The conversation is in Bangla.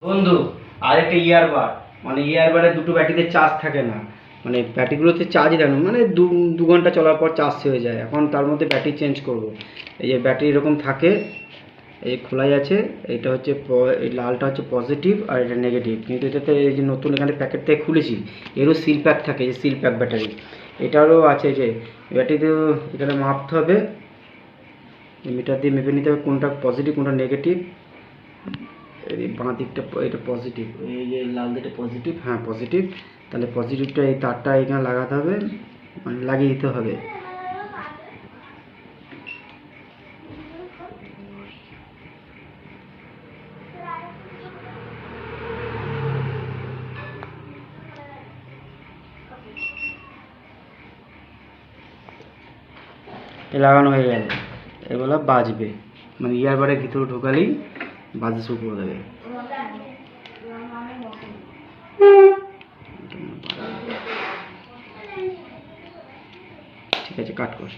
বন্ধু, আরেকটা ইয়ারবাড, মানে ইয়ারবাডে দুটো ব্যাটারিতে চার্জ থাকে না, মানে ব্যাটারিগুলোতে চার্জই থাকে না, মানে দু ঘন্টা চলার পর চার্জ হয়ে যায়। এখন তার মধ্যে ব্যাটারি চেঞ্জ করব। এই যে ব্যাটারি এরকম থাকে, এই খোলাই আছে, এটা হচ্ছে এই লালটা হচ্ছে পজিটিভ আর এটা নেগেটিভ। কিন্তু এটাতে এই যে নতুন এখানে প্যাকেট থেকে খুলেছি, এরও সিল প্যাক থাকে, যে সিল প্যাক ব্যাটারি এটারও আছে। যে ব্যাটারিতেও এখানে মাপতে হবে, মিটার দিয়ে মেপে নিতে হবে কোনটা পজিটিভ কোনটা নেগেটিভ। এই বাঁ দিকটা এটা পজিটিভ, এই যে লাল দিকটা পজিটিভ, হ্যাঁ পজিটিভ। তাহলে পজিটিভটা এই তারটা এখানে লাগাতে হবে, মানে লাগিয়ে দিতে হবে। এ লাগানো হয়ে গেল, এগুলো বাজবে, মানে ইয়ারবাডের ভিতরে ঢোকালেই বাজতে শুরু করে দেবে। ঠিক আছে, কাট কর।